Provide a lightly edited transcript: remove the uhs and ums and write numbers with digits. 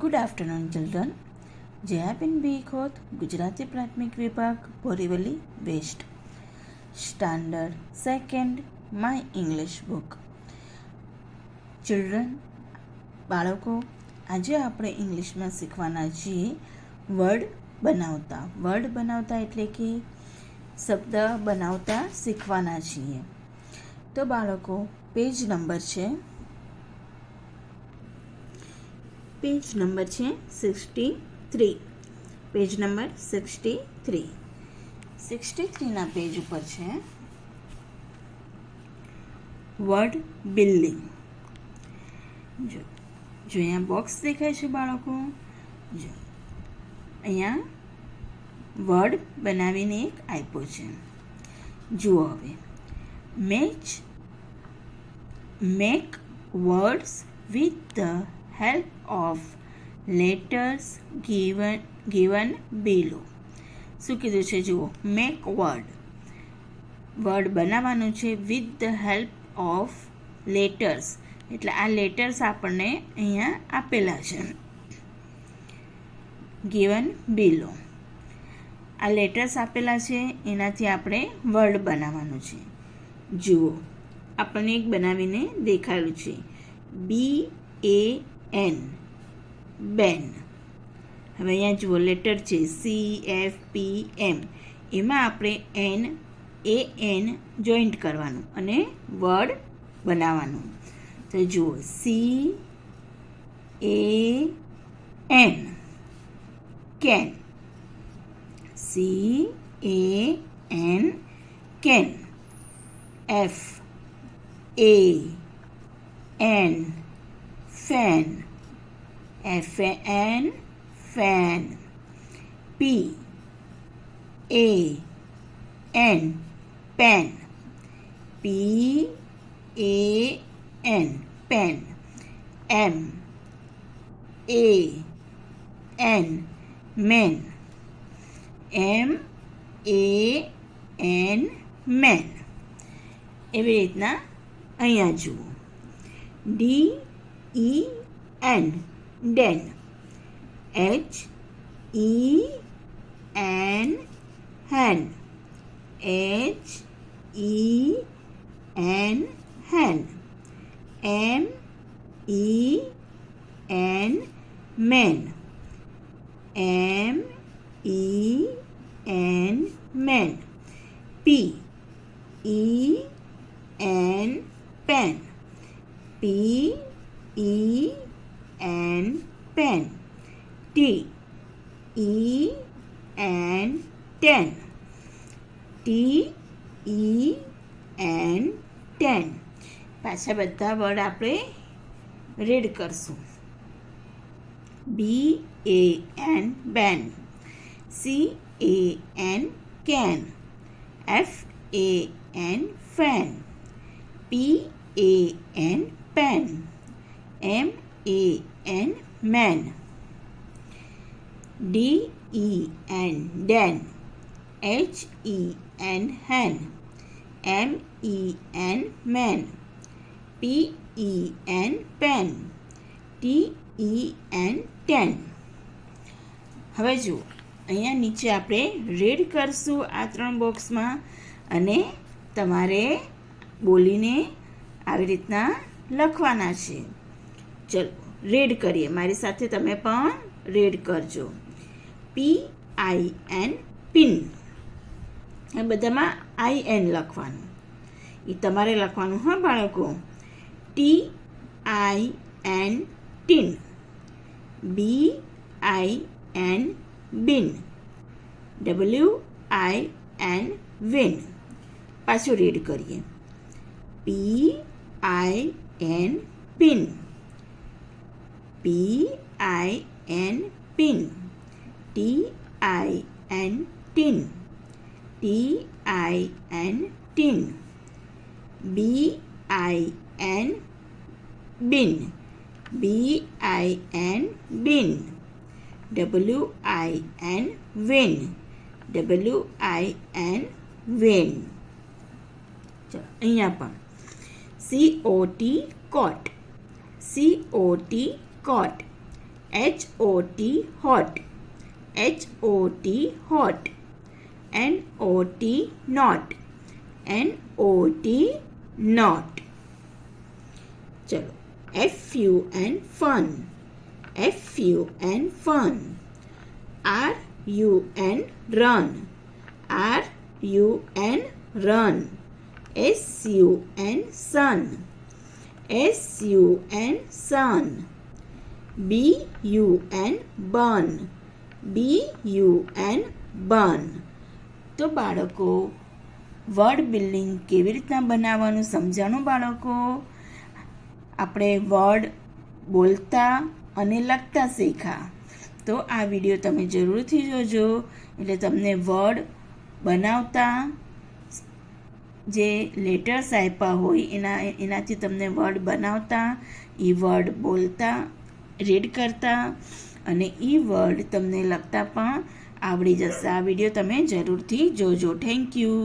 Good afternoon children. Jayaben B Khot, Gujarati પ્રાથમિક વિભાગ, Borivali west, standard second, my English book. Children, બાળકો, આજે આપણે ઇંગ્લિશમાં શીખવાના છીએ વર્ડ બનાવતા એટલે કે શબ્દ બનાવતા શીખવાના છીએ. તો બાળકો, પેજ નંબર છે 63. પેજ નંબર 63ના પેજ ઉપર છે વર્ડ બિલ્ડિંગ. જો અહીંયા બોક્સ દેખાય છે બાળકો. જો અહીંયા વર્ડ બનાવીને એક આપ્યો છે. જુઓ હવે, make words with the help of letters given below. શું કીધું છે? જુઓ, મેક વર્ડ બનાવવાનું છે with the help of letters, એટલે આ લેટર્સ આપણને અહીંયા આપેલા છે. ગિવન બિલો, આ લેટર્સ આપેલા છે, એનાથી આપણે વર્ડ બનાવવાનું છે. જુઓ, આપણને એક બનાવીને દેખાડ્યું છે BAN, બેન. હવે અહીંયા જુઓ, લેટર છે CFPM, એમાં આપણે AN જોઈન્ટ કરવાનું અને વર્ડ બનાવવાનું. તો જુઓ, CAN, can, CAN, can. FAN, fan, FAN, fan. PAN, pen, PAN, pen. MAN, man, MAN, man. એવી રીતના અહીંયા જુઓ, DEN, den, HEN, hen, HEN, hen. MEN, men, MEN, men. PEN, pen, PEN, pen. TEN, ten, TEN, ten. પાછા બધા word આપણે read કરશું. BAN, ban, CAN, can, FAN, fan, PAN, pen, MAN, man, DEN, den, HEN, hen, MEN, man, PEN, pen, TEN, ten. હવે જુઓ, અહીંયા નીચે આપણે read કરશું આ 3 બોક્સમાં, અને તમારે બોલીને આવી રીતના લખવાના છે. ચલો રીડ કરીએ, મારી સાથે તમે પણ રીડ કરજો. PIN, pin. એ બધામાં IN લખવાનું, એ તમારે લખવાનું હા બાળકો. TIN, tin. BIN, bin. WIN, win. પાછું રીડ કરીએ. PIN, pin, PIN, pin. TIN, tin, TIN, tin. BIN, bin, BIN, bin. WIN, win, WIN, win. ચલો અહીંયા પણ COT, cot, COT, cot. HOT hot, HOT hot, NOT not, NOT not. ચલો FUN fun, FUN fun, RUN run, RUN run, SUN sun, SUN sun, BUN bun, BUN bun. તો બાળકો word building કેવી રીતના બનાવવાનું સમજાણું બાળકો? આપણે વર્ડ બોલતા અને લખતા શીખ્યા. તો આ વિડીયો તમે જરૂરથી જોજો, એટલે તમને વર્ડ બનાવતા જે લેટર્સ આપ્યા હોય એનાથી તમને વર્ડ બનાવતા, એ વર્ડ બોલતા, રીડ કરતા અને એ વર્ડ તમને લખતા પણ આવડી જશે. આ વિડીયો તમે જરૂરથી જોજો. Thank you.